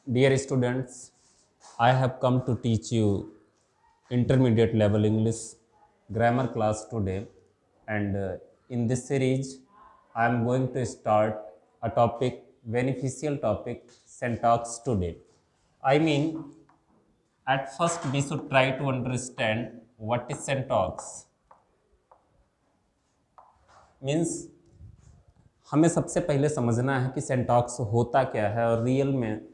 Dear students, I have come to teach you intermediate level English grammar class today, and in this series I am going to start a topic, beneficial topic, syntax today. I mean, at first we should try to understand what is syntax. Means हमें सबसे पहले समझना है कि syntax होता क्या है, और रियल में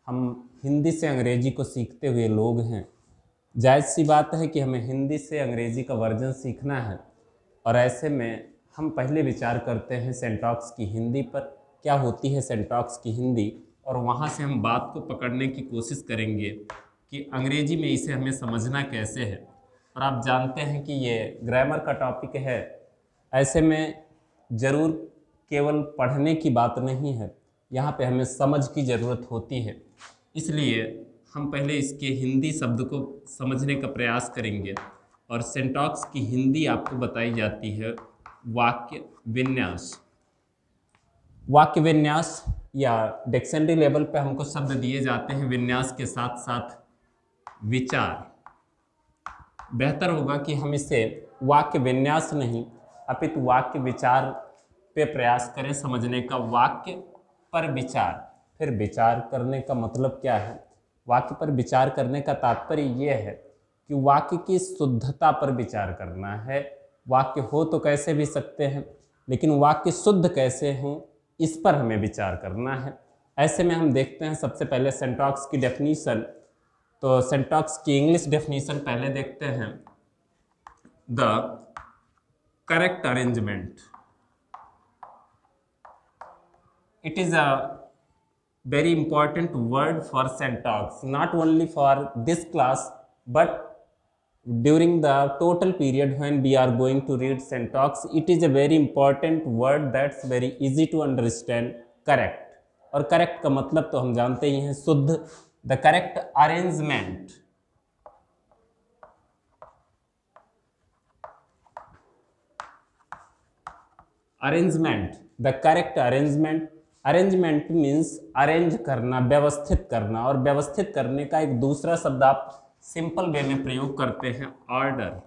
हम हिंदी से अंग्रेजी को सीखते हुए लोग हैं। जायज़ सी बात है कि हमें हिंदी से अंग्रेजी का वर्जन सीखना है, और ऐसे में हम पहले विचार करते हैं सिंटैक्स की हिंदी पर, क्या होती है सिंटैक्स की हिंदी, और वहाँ से हम बात को पकड़ने की कोशिश करेंगे कि अंग्रेजी में इसे हमें समझना कैसे है। और आप जानते हैं कि ये ग्रामर का टॉपिक है, ऐसे में ज़रूर केवल पढ़ने की बात नहीं है, यहाँ पे हमें समझ की ज़रूरत होती है। इसलिए हम पहले इसके हिंदी शब्द को समझने का प्रयास करेंगे। और सिंटैक्स की हिंदी आपको बताई जाती है वाक्य विन्यास। वाक्य विन्यास या डिक्शनरी लेवल पे हमको शब्द दिए जाते हैं, विन्यास के साथ साथ विचार। बेहतर होगा कि हम इसे वाक्य विन्यास नहीं अपितु वाक्य विचार पे प्रयास करें समझने का। वाक्य पर विचार, फिर विचार करने का मतलब क्या है? वाक्य पर विचार करने का तात्पर्य ये है कि वाक्य की शुद्धता पर विचार करना है। वाक्य हो तो कैसे भी सकते हैं, लेकिन वाक्य शुद्ध कैसे हों इस पर हमें विचार करना है। ऐसे में हम देखते हैं सबसे पहले सिंटैक्स की डेफिनीशन। तो सिंटैक्स की इंग्लिश डेफिनीशन पहले देखते हैं। The correct arrangement, it is a very important word for syntax, not only for this class but during the total period when we are going to read syntax. It is a very important word that's very easy to understand. correct, और correct का मतलब तो हम जानते ही हैं, शुद्ध। the correct arrangement, arrangement, the correct arrangement। Arrangement means arrange करना, व्यवस्थित करना, और व्यवस्थित करने का एक दूसरा शब्द आप सिंपल वे में प्रयोग करते हैं, ऑर्डर।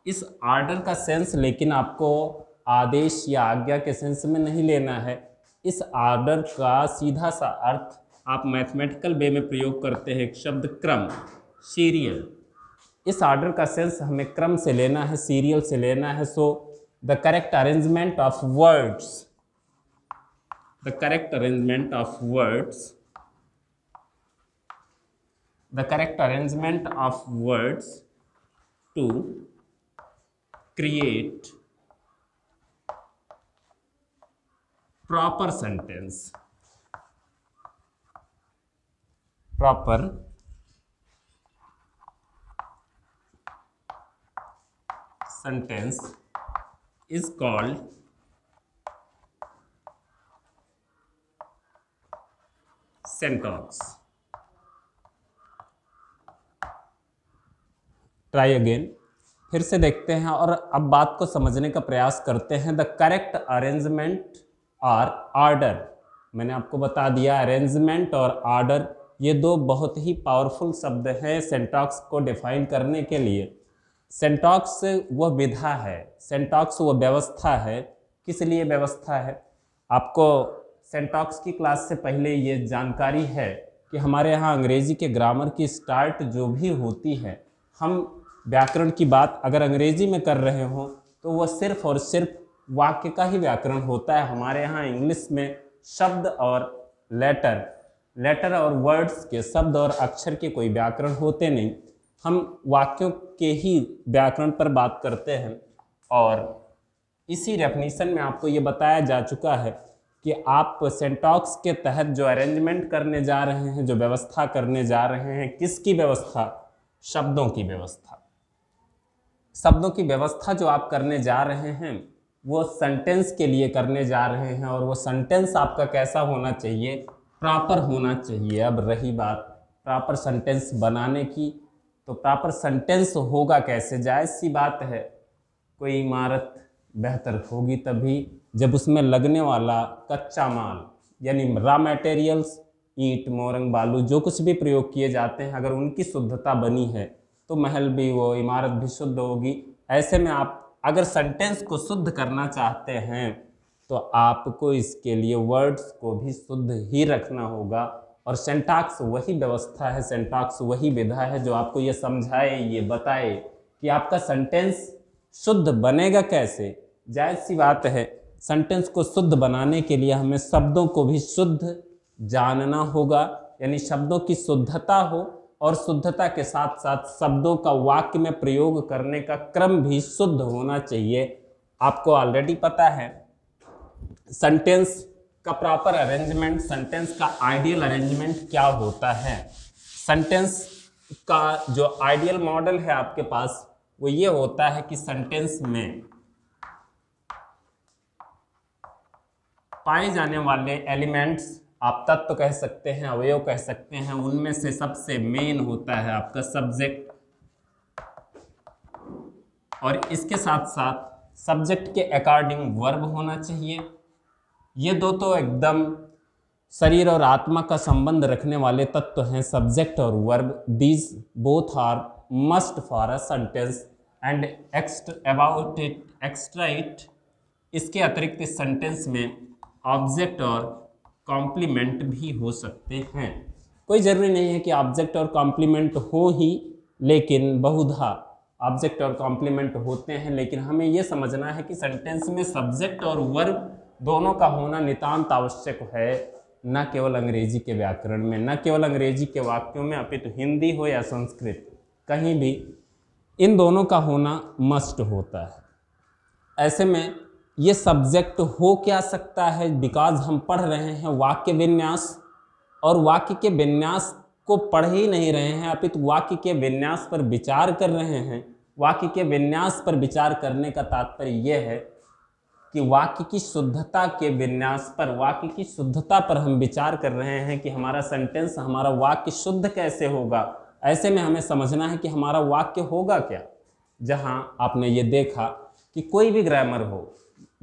इस ऑर्डर का सेंस लेकिन आपको आदेश या आज्ञा के सेंस में नहीं लेना है। इस ऑर्डर का सीधा सा अर्थ आप मैथमेटिकल वे में प्रयोग करते हैं, एक शब्द क्रम, सीरियल। इस ऑर्डर का सेंस हमें क्रम से लेना है, सीरियल से लेना है। So the correct arrangement of words, the correct arrangement of words, the correct arrangement of words to create proper sentence, proper sentence is called syntax। Try again, फिर से देखते हैं और अब बात को समझने का प्रयास करते हैं। द करेक्ट अरेंजमेंट और ऑर्डर, मैंने आपको बता दिया अरेंजमेंट और ऑर्डर ये दो बहुत ही पावरफुल शब्द हैं सिंटैक्स को डिफाइन करने के लिए। सिंटैक्स वह विधा है, सिंटैक्स वह व्यवस्था है। किस लिए व्यवस्था है? आपको सिंटैक्स की क्लास से पहले ये जानकारी है कि हमारे यहाँ अंग्रेजी के ग्रामर की स्टार्ट जो भी होती है, हम व्याकरण की बात अगर अंग्रेजी में कर रहे हों तो वह सिर्फ और सिर्फ वाक्य का ही व्याकरण होता है। हमारे यहाँ इंग्लिश में शब्द और लेटर और वर्ड्स के, शब्द और अक्षर के कोई व्याकरण होते नहीं। हम वाक्यों के ही व्याकरण पर बात करते हैं। और इसी डेफिनीशन में आपको ये बताया जा चुका है कि आप सिंटैक्स के तहत जो अरेंजमेंट करने जा रहे हैं, जो व्यवस्था करने जा रहे हैं, किसकी व्यवस्था? शब्दों की व्यवस्था। शब्दों की व्यवस्था जो आप करने जा रहे हैं वो सेंटेंस के लिए करने जा रहे हैं, और वो सेंटेंस आपका कैसा होना चाहिए? प्रॉपर होना चाहिए। अब रही बात प्रॉपर सेंटेंस बनाने की, तो प्रॉपर सेंटेंस होगा कैसे? जायज़ सी बात है, कोई इमारत बेहतर होगी तभी जब उसमें लगने वाला कच्चा माल यानी रॉ मटेरियल्स, ईंट, मोरंग, बालू, जो कुछ भी प्रयोग किए जाते हैं, अगर उनकी शुद्धता बनी है तो महल भी, वो इमारत भी शुद्ध होगी। ऐसे में आप अगर सेंटेंस को शुद्ध करना चाहते हैं तो आपको इसके लिए वर्ड्स को भी शुद्ध ही रखना होगा। और सिंटैक्स वही व्यवस्था है, सिंटैक्स वही विधा है जो आपको ये समझाए, ये बताए कि आपका सेंटेंस शुद्ध बनेगा कैसे। जायज़ सी बात है, सेंटेंस को शुद्ध बनाने के लिए हमें शब्दों को भी शुद्ध जानना होगा, यानी शब्दों की शुद्धता हो और शुद्धता के साथ साथ शब्दों का वाक्य में प्रयोग करने का क्रम भी शुद्ध होना चाहिए। आपको ऑलरेडी पता है सेंटेंस का प्रॉपर अरेंजमेंट, सेंटेंस का आइडियल अरेंजमेंट क्या होता है। सेंटेंस का जो आइडियल मॉडल है आपके पास वो ये होता है कि सेंटेंस में पाए जाने वाले एलिमेंट्स, आप तत्व कह सकते हैं, अवयव कह सकते हैं, उनमें से सबसे मेन होता है आपका सब्जेक्ट, और इसके साथ साथ सब्जेक्ट के अकॉर्डिंग वर्ब होना चाहिए। ये दो तो एकदम शरीर और आत्मा का संबंध रखने वाले तत्व हैं, सब्जेक्ट और verb. These both are must for a sentence and extra it, इसके अतिरिक्त इस सेंटेंस में ऑब्जेक्ट और कॉम्प्लीमेंट भी हो सकते हैं। कोई ज़रूरी नहीं है कि ऑब्जेक्ट और कॉम्प्लीमेंट हो ही, लेकिन बहुधा ऑब्जेक्ट और कॉम्प्लीमेंट होते हैं। लेकिन हमें यह समझना है कि सेंटेंस में सब्जेक्ट और वर्ब दोनों का होना नितांत आवश्यक है, न केवल अंग्रेजी के व्याकरण में, न केवल अंग्रेजी के वाक्यों में, अपितु हिंदी हो या संस्कृत, कहीं भी इन दोनों का होना मस्ट होता है। ऐसे में ये सब्जेक्ट हो क्या सकता है, बिकॉज हम पढ़ रहे हैं वाक्य विन्यास, और वाक्य के विन्यास को पढ़ ही नहीं रहे हैं, अपितु वाक्य के विन्यास पर विचार कर रहे हैं। वाक्य के विन्यास पर विचार करने का तात्पर्य यह है कि वाक्य की शुद्धता के विन्यास पर, वाक्य की शुद्धता पर हम विचार कर रहे हैं कि हमारा सेंटेंस, हमारा वाक्य शुद्ध कैसे होगा। ऐसे में हमें समझना है कि हमारा वाक्य होगा क्या। जहां आपने ये देखा कि कोई भी ग्रामर हो,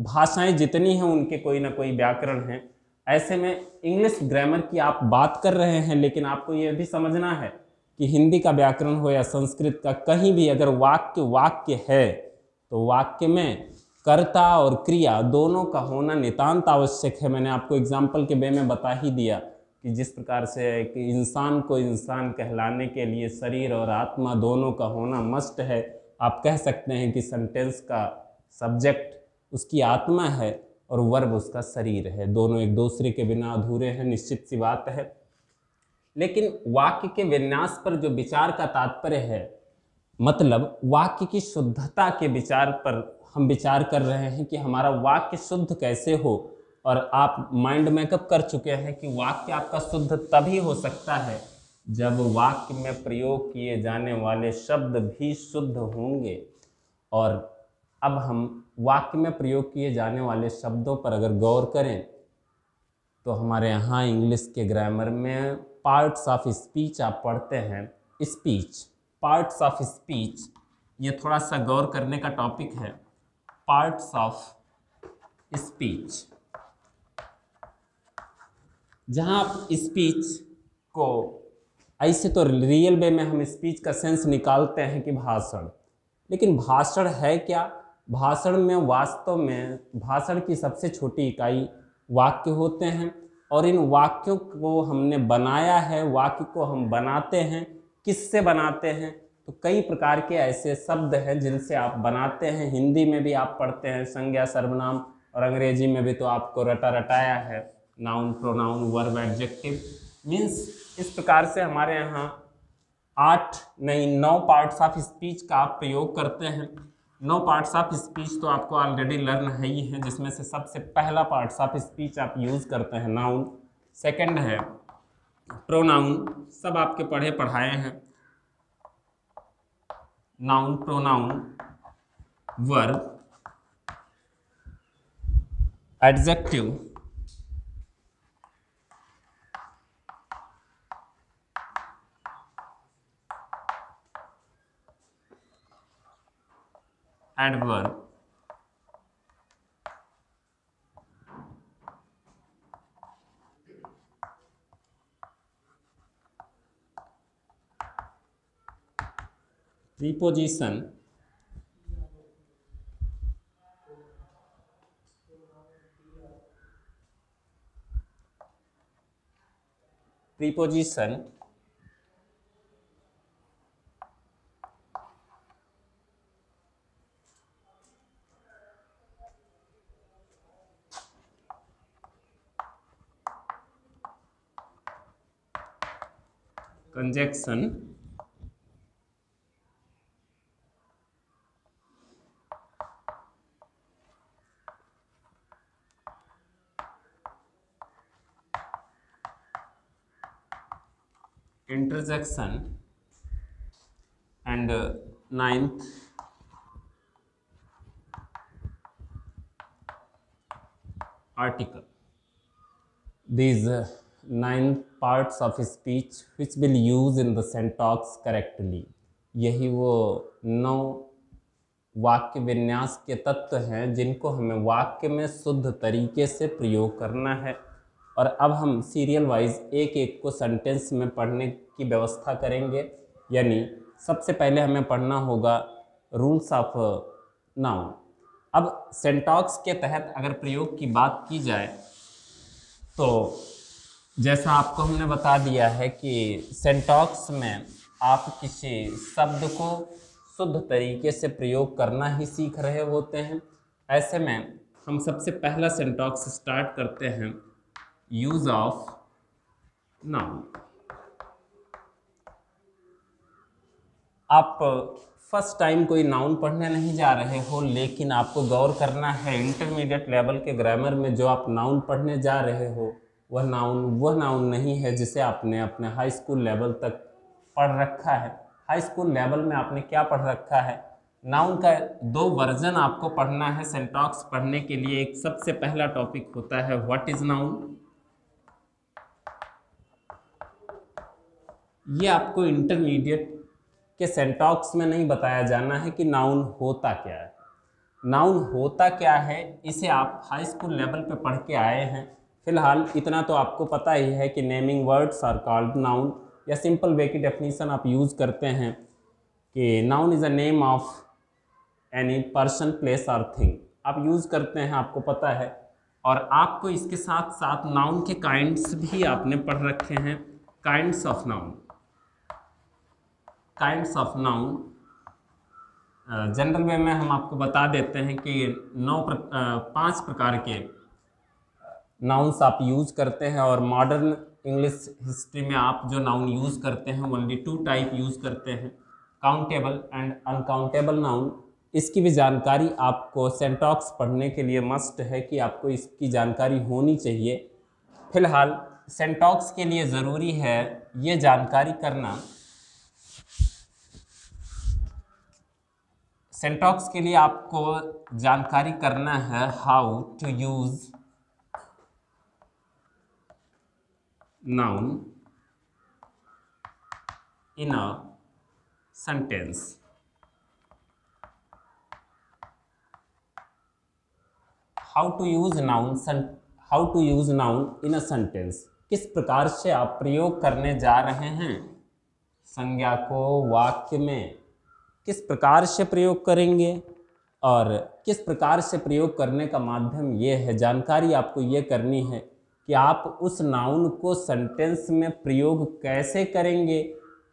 भाषाएं जितनी हैं उनके कोई ना कोई व्याकरण हैं। ऐसे में इंग्लिश ग्रामर की आप बात कर रहे हैं, लेकिन आपको यह भी समझना है कि हिंदी का व्याकरण हो या संस्कृत का, कहीं भी अगर वाक्य वाक्य है तो वाक्य में कर्ता और क्रिया दोनों का होना नितांत आवश्यक है। मैंने आपको एग्जाम्पल के वे में बता ही दिया कि जिस प्रकार से कि इंसान को इंसान कहलाने के लिए शरीर और आत्मा दोनों का होना मस्ट है। आप कह सकते हैं कि सेंटेंस का सब्जेक्ट उसकी आत्मा है और वर्ब उसका शरीर है, दोनों एक दूसरे के बिना अधूरे हैं, निश्चित सी बात है। लेकिन वाक्य के विन्यास पर जो विचार का तात्पर्य है, मतलब वाक्य की शुद्धता के विचार पर हम विचार कर रहे हैं कि हमारा वाक्य शुद्ध कैसे हो। और आप माइंड मेकअप कर चुके हैं कि वाक्य आपका शुद्ध तभी हो सकता है जब वाक्य में प्रयोग किए जाने वाले शब्द भी शुद्ध होंगे। और अब हम वाक्य में प्रयोग किए जाने वाले शब्दों पर अगर गौर करें तो हमारे यहाँ इंग्लिश के ग्रामर में पार्ट्स ऑफ स्पीच आप पढ़ते हैं, स्पीच, पार्ट्स ऑफ स्पीच, ये थोड़ा सा गौर करने का टॉपिक है। पार्ट्स ऑफ स्पीच, जहाँ आप स्पीच को, ऐसे तो रियल वे में हम स्पीच का सेंस निकालते हैं कि भाषण, लेकिन भाषण है क्या। भाषण में वास्तव में भाषण की सबसे छोटी इकाई वाक्य होते हैं, और इन वाक्यों को हमने बनाया है, वाक्य को हम बनाते हैं, किससे बनाते हैं, तो कई प्रकार के ऐसे शब्द हैं जिनसे आप बनाते हैं। हिंदी में भी आप पढ़ते हैं संज्ञा सर्वनाम, और अंग्रेजी में भी तो आपको रटा रटाया है, noun, pronoun, verb, adjective, means इस प्रकार से हमारे यहाँ 9 पार्ट्स ऑफ स्पीच का आप प्रयोग करते हैं। 9 पार्ट्स ऑफ स्पीच तो आपको ऑलरेडी लर्न है ही है, जिसमें से सबसे पहला पार्ट्स ऑफ स्पीच आप यूज़ करते हैं नाउन, सेकंड है प्रोनाउन, सब आपके पढ़े पढ़ाए हैं, noun, pronoun, verb, adjective, adverb, preposition preposition conjunction interjection and ninth article. These 9 parts of speech which will use in the syntax correctly. यही वो 9 वाक्य विन्यास के तत्व हैं जिनको हमें वाक्य में शुद्ध तरीके से प्रयोग करना है। और अब हम सीरियल वाइज एक एक को सेंटेंस में पढ़ने की व्यवस्था करेंगे। यानी सबसे पहले हमें पढ़ना होगा रूल्स ऑफ नाउन। अब सिंटैक्स के तहत अगर प्रयोग की बात की जाए तो जैसा आपको हमने बता दिया है कि सिंटैक्स में आप किसी शब्द को शुद्ध तरीके से प्रयोग करना ही सीख रहे होते हैं। ऐसे में हम सबसे पहला सिंटैक्स स्टार्ट करते हैं यूज ऑफ नाउन। आप फर्स्ट टाइम कोई नाउन पढ़ने नहीं जा रहे हो, लेकिन आपको गौर करना है इंटरमीडिएट लेवल के ग्रामर में जो आप नाउन पढ़ने जा रहे हो वह नाउन नहीं है जिसे आपने अपने हाई स्कूल लेवल तक पढ़ रखा है। हाई स्कूल लेवल में आपने क्या पढ़ रखा है? नाउन का 2 वर्जन आपको पढ़ना है सिंटैक्स पढ़ने के लिए। एक सबसे पहला टॉपिक होता है व्हाट इज नाउन। ये आपको इंटरमीडिएट के सिंटैक्स में नहीं बताया जाना है कि नाउन होता क्या है। नाउन होता क्या है इसे आप हाई स्कूल लेवल पे पढ़ के आए हैं। फिलहाल इतना तो आपको पता ही है कि naming words are called noun, या सिंपल वे की डेफिनेशन आप यूज़ करते हैं कि noun is a name of any person place और थिंग। आप यूज़ करते हैं, आपको पता है। और आपको इसके साथ साथ नाउन के काइंड्स भी आपने पढ़ रखे हैं। Kinds of noun, kinds of noun general वे में हम आपको बता देते हैं कि 5 प्रकार के नाउन्स आप यूज़ करते हैं। और मॉडर्न इंग्लिश हिस्ट्री में आप जो नाउन यूज़ करते हैं ओनली 2 टाइप यूज़ करते हैं, काउंटेबल एंड अनकाउंटेबल नाउन। इसकी भी जानकारी आपको सिंटैक्स पढ़ने के लिए मस्ट है कि आपको इसकी जानकारी होनी चाहिए। फिलहाल सिंटैक्स के लिए ज़रूरी है ये जानकारी करना, सिंटैक्स के लिए आपको जानकारी करना है how to use noun in a sentence. How to use noun in a sentence, किस प्रकार से आप प्रयोग करने जा रहे हैं संज्ञा को वाक्य में, किस प्रकार से प्रयोग करेंगे और किस प्रकार से प्रयोग करने का माध्यम ये है। जानकारी आपको ये करनी है कि आप उस नाउन को सेंटेंस में प्रयोग कैसे करेंगे।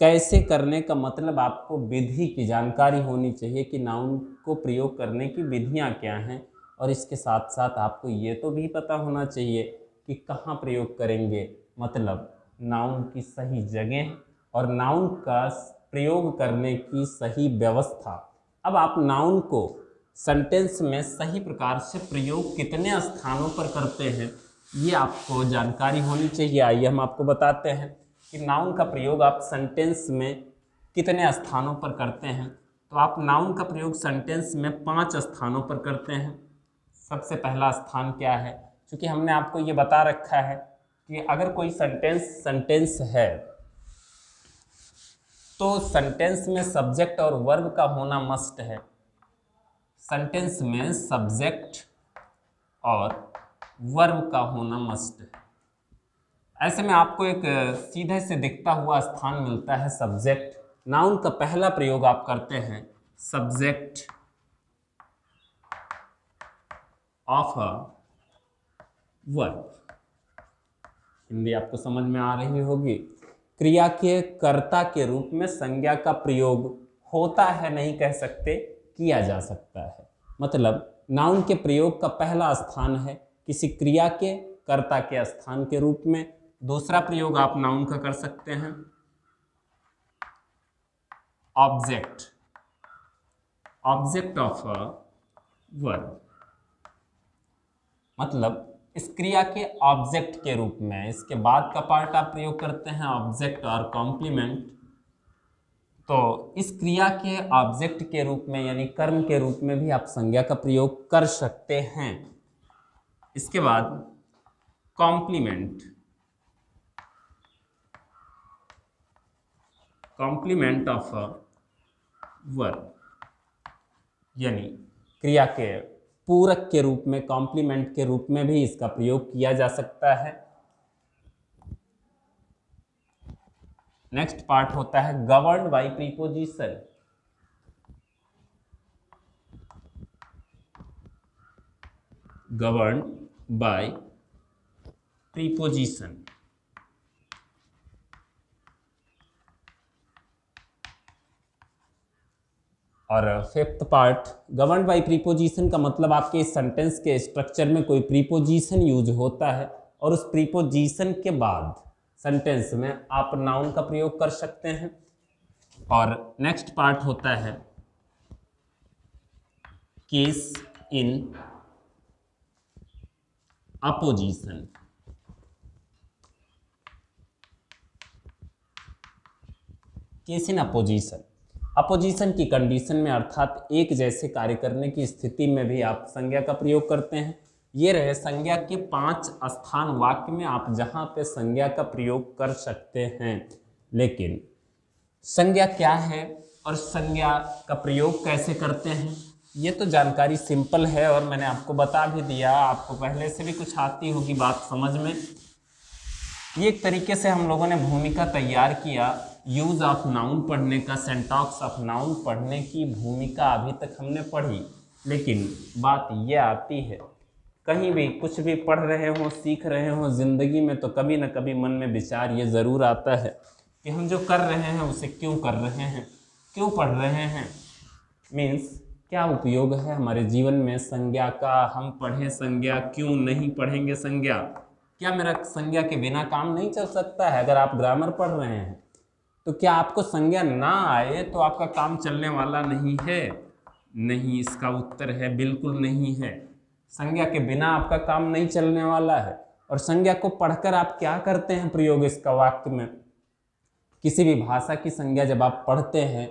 कैसे करने का मतलब आपको विधि की जानकारी होनी चाहिए कि नाउन को प्रयोग करने की विधियां क्या हैं। और इसके साथ साथ आपको ये तो भी पता होना चाहिए कि कहाँ प्रयोग करेंगे, मतलब नाउन की सही जगह और नाउन का प्रयोग करने की सही व्यवस्था। अब आप नाउन को सेंटेंस में सही प्रकार से प्रयोग कितने स्थानों पर करते हैं ये आपको जानकारी होनी चाहिए। आइए हम आपको बताते हैं कि नाउन का प्रयोग आप सेंटेंस में कितने स्थानों पर करते हैं। तो आप नाउन का प्रयोग सेंटेंस में 5 स्थानों पर करते हैं। सबसे पहला स्थान क्या है? क्योंकि हमने आपको ये बता रखा है कि अगर कोई सेंटेंस है तो सेंटेंस में सब्जेक्ट और वर्ब का होना मस्ट है। सेंटेंस में सब्जेक्ट और वर्ब का होना मस्ट है। ऐसे में आपको एक सीधे से दिखता हुआ स्थान मिलता है सब्जेक्ट, नाउन का पहला प्रयोग आप करते हैं subject of a verb. Hindi आपको समझ में आ रही होगी। क्रिया के कर्ता के रूप में संज्ञा का प्रयोग होता है, नहीं कह सकते, किया जा सकता है। मतलब नाउन के प्रयोग का पहला स्थान है किसी क्रिया के कर्ता के स्थान के रूप में। दूसरा प्रयोग आप नाउन का कर सकते हैं object, object of a verb. मतलब इस क्रिया के ऑब्जेक्ट के रूप में। इसके बाद का पार्ट आप प्रयोग करते हैं ऑब्जेक्ट और कॉम्प्लीमेंट। तो इस क्रिया के ऑब्जेक्ट के रूप में यानी कर्म के रूप में भी आप संज्ञा का प्रयोग कर सकते हैं। इसके बाद complement, complement of a verb यानी क्रिया के पूरक के रूप में, कॉम्प्लीमेंट के रूप में भी इसका प्रयोग किया जा सकता है। नेक्स्ट पार्ट होता है governed by preposition. Governed by preposition. और fifth part governed by preposition का मतलब आपके इस सेंटेंस के स्ट्रक्चर में कोई प्रीपोजिशन यूज होता है और उस प्रीपोजिशन के बाद सेंटेंस में आप नाउन का प्रयोग कर सकते हैं। और नेक्स्ट पार्ट होता है case in opposition. Case in opposition, opposition की कंडीशन में अर्थात एक जैसे कार्य करने की स्थिति में भी आप संज्ञा का प्रयोग करते हैं। ये रहे संज्ञा के 5 स्थान वाक्य में आप जहां पे संज्ञा का प्रयोग कर सकते हैं। लेकिन संज्ञा क्या है और संज्ञा का प्रयोग कैसे करते हैं, ये तो जानकारी सिंपल है और मैंने आपको बता भी दिया। आपको पहले से भी कुछ आती होगी बात समझ में। ये एक तरीके से हम लोगों ने भूमिका तैयार किया यूज ऑफ नाउन पढ़ने का। सिंटैक्स ऑफ नाउन पढ़ने की भूमिका अभी तक हमने पढ़ी, लेकिन बात ये आती है कहीं भी कुछ भी पढ़ रहे हो, सीख रहे हो ज़िंदगी में, तो कभी ना कभी मन में विचार ये ज़रूर आता है कि हम जो कर रहे हैं उसे क्यों कर रहे हैं, क्यों पढ़ रहे हैं, मीन्स क्या उपयोग है हमारे जीवन में संज्ञा का। हम पढ़ें संज्ञा, क्यों नहीं पढ़ेंगे संज्ञा? क्या मेरा संज्ञा के बिना काम नहीं चल सकता है? अगर आप ग्रामर पढ़ रहे हैं तो क्या आपको संज्ञा ना आए तो आपका काम चलने वाला नहीं है? नहीं, इसका उत्तर है बिल्कुल नहीं है। संज्ञा के बिना आपका काम नहीं चलने वाला है। और संज्ञा को पढ़कर आप क्या करते हैं प्रयोग इसका वाक्य में? किसी भी भाषा की संज्ञा जब आप पढ़ते हैं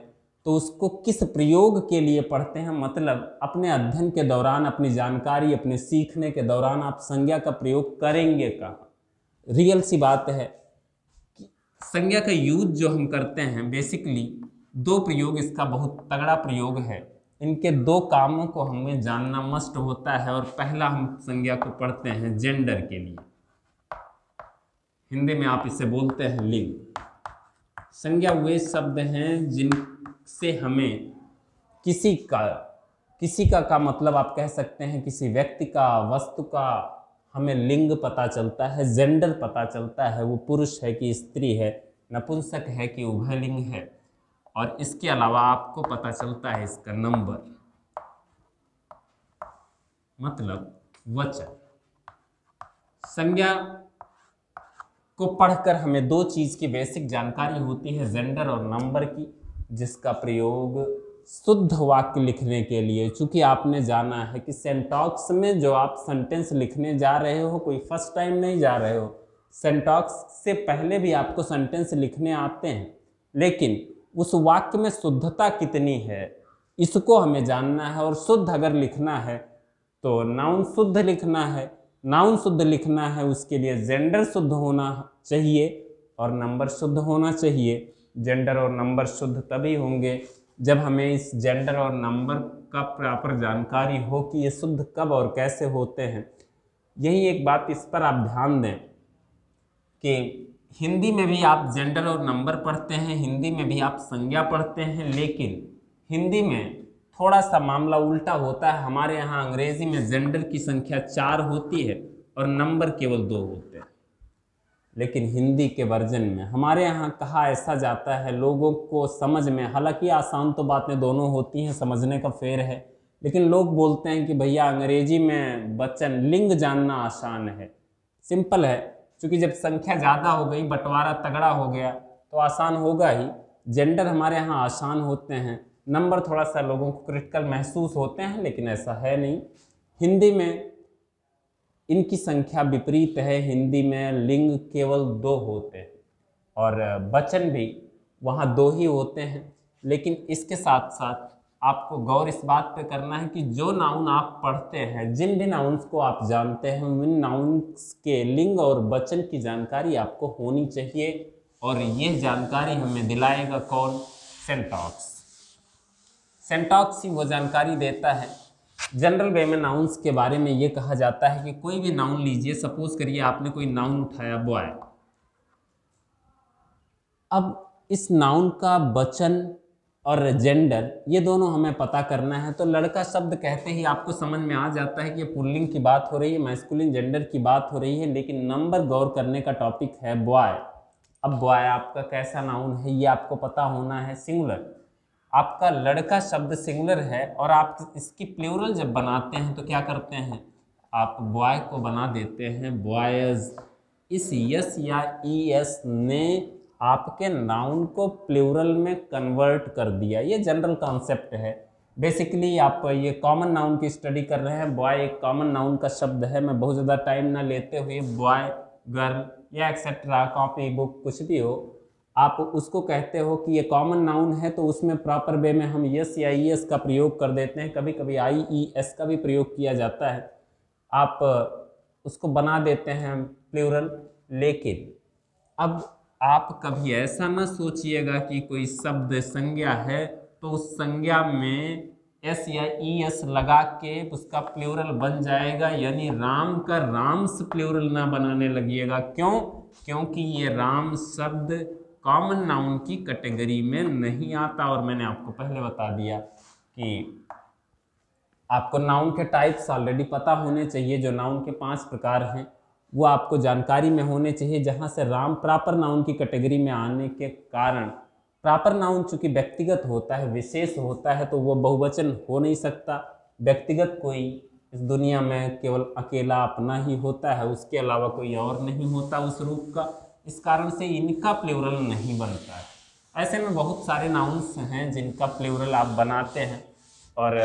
तो उसको किस प्रयोग के लिए पढ़ते हैं? मतलब अपने अध्ययन के दौरान, अपनी जानकारी, अपने सीखने के दौरान आप संज्ञा का प्रयोग करेंगे कहाँ? रियल सी बात है कि संज्ञा का यूज जो हम करते हैं बेसिकली 2 प्रयोग इसका बहुत तगड़ा प्रयोग है। इनके 2 कामों को हमें जानना मस्ट होता है। और पहला हम संज्ञा को पढ़ते हैं जेंडर के लिए। हिंदी में आप इसे बोलते हैं लिंग। संज्ञा वे शब्द हैं जिनसे हमें किसी का मतलब आप कह सकते हैं किसी व्यक्ति का, वस्तु का हमें लिंग पता चलता है, जेंडर पता चलता है, वो पुरुष है कि स्त्री है, नपुंसक है कि उभयलिंग है। और इसके अलावा आपको पता चलता है इसका नंबर, मतलब वचन। संज्ञा को पढ़कर हमें 2 चीज की बेसिक जानकारी होती है, जेंडर और नंबर की, जिसका प्रयोग शुद्ध वाक्य लिखने के लिए, चूंकि आपने जाना है कि सिंटैक्स में जो आप सेंटेंस लिखने जा रहे हो कोई फर्स्ट टाइम नहीं जा रहे हो। सिंटैक्स से पहले भी आपको सेंटेंस लिखने आते हैं, लेकिन उस वाक्य में शुद्धता कितनी है इसको हमें जानना है। और शुद्ध अगर लिखना है तो नाउन शुद्ध लिखना है। नाउन शुद्ध लिखना है उसके लिए जेंडर शुद्ध होना चाहिए और नंबर शुद्ध होना चाहिए। जेंडर और नंबर शुद्ध तभी होंगे जब हमें इस जेंडर और नंबर का प्रॉपर जानकारी हो कि ये शुद्ध कब और कैसे होते हैं। यही एक बात, इस पर आप ध्यान दें कि हिंदी में भी आप जेंडर और नंबर पढ़ते हैं, हिंदी में भी आप संज्ञा पढ़ते हैं, लेकिन हिंदी में थोड़ा सा मामला उल्टा होता है। हमारे यहाँ अंग्रेजी में जेंडर की संख्या 4 होती है और नंबर केवल 2 होते हैं, लेकिन हिंदी के वर्जन में हमारे यहाँ कहा ऐसा जाता है लोगों को समझ में, हालांकि आसान तो बातें दोनों होती हैं, समझने का फेर है, लेकिन लोग बोलते हैं कि भैया अंग्रेजी में वचन लिंग जानना आसान है। सिंपल है, क्योंकि जब संख्या ज़्यादा हो गई, बंटवारा तगड़ा हो गया तो आसान होगा ही। जेंडर हमारे यहाँ आसान होते हैं, नंबर थोड़ा सा लोगों को क्रिटिकल महसूस होते हैं, लेकिन ऐसा है नहीं। हिंदी में इनकी संख्या विपरीत है, हिंदी में लिंग केवल 2 होते हैं और वचन भी वहाँ 2 ही होते हैं। लेकिन इसके साथ साथ आपको गौर इस बात पे करना है कि जो नाउन आप पढ़ते हैं, जिन भी नाउन्स को आप जानते हैं, उन नाउन्स के लिंग और वचन की जानकारी आपको होनी चाहिए, और ये जानकारी हमें दिलाएगा कौन? सिंटैक्स। सिंटैक्स ही वो जानकारी देता है। जनरल वे में नाउन्स के बारे में ये कहा जाता है कि कोई भी नाउन लीजिए, सपोज करिए आपने कोई नाउन उठाया बॉय, अब इस नाउन का वचन और जेंडर ये दोनों हमें पता करना है। तो लड़का शब्द कहते ही आपको समझ में आ जाता है कि पुल्लिंग की बात हो रही है, मैस्कुलिन जेंडर की बात हो रही है, लेकिन नंबर गौर करने का टॉपिक है बॉय। अब बॉय आपका कैसा नाउन है ये आपको पता होना है, सिंगुलर। आपका लड़का शब्द सिंगुलर है और आप इसकी प्लूरल जब बनाते हैं तो क्या करते हैं, आप बॉय को बना देते हैं बॉयज। इस यस या ईएस ने आपके नाउन को प्लूरल में कन्वर्ट कर दिया। ये जनरल कॉन्सेप्ट है। बेसिकली आप ये कॉमन नाउन की स्टडी कर रहे हैं। बॉय एक कॉमन नाउन का शब्द है। मैं बहुत ज़्यादा टाइम ना लेते हुए बॉय, गर्ल या एक्सेट्रा, कॉपी, बुक, कुछ भी हो, आप उसको कहते हो कि ये कॉमन नाउन है, तो उसमें प्रॉपर वे में हम यस या ईएस का प्रयोग कर देते हैं। कभी कभी आईईएस का भी प्रयोग किया जाता है। आप उसको बना देते हैं प्लूरल। लेकिन अब आप कभी ऐसा ना सोचिएगा कि कोई शब्द संज्ञा है तो उस संज्ञा में एस या ईएस लगा के उसका प्लूरल बन जाएगा, यानी राम का राम्स प्लूरल ना बनाने लगिएगा। क्यों? क्योंकि ये राम शब्द कॉमन नाउन की कैटेगरी में नहीं आता। और मैंने आपको पहले बता दिया कि आपको नाउन के टाइप्स ऑलरेडी पता होने चाहिए। जो नाउन के 5 प्रकार हैं वो आपको जानकारी में होने चाहिए, जहाँ से राम प्रॉपर नाउन की कैटेगरी में आने के कारण, प्रॉपर नाउन चूँकि व्यक्तिगत होता है, विशेष होता है, तो वो बहुवचन हो नहीं सकता। व्यक्तिगत कोई इस दुनिया में केवल अकेला अपना ही होता है, उसके अलावा कोई और नहीं होता उस रूप का। इस कारण से इनका प्लूरल नहीं बनता है। ऐसे में बहुत सारे नाउन्स हैं जिनका प्लूरल आप बनाते हैं, और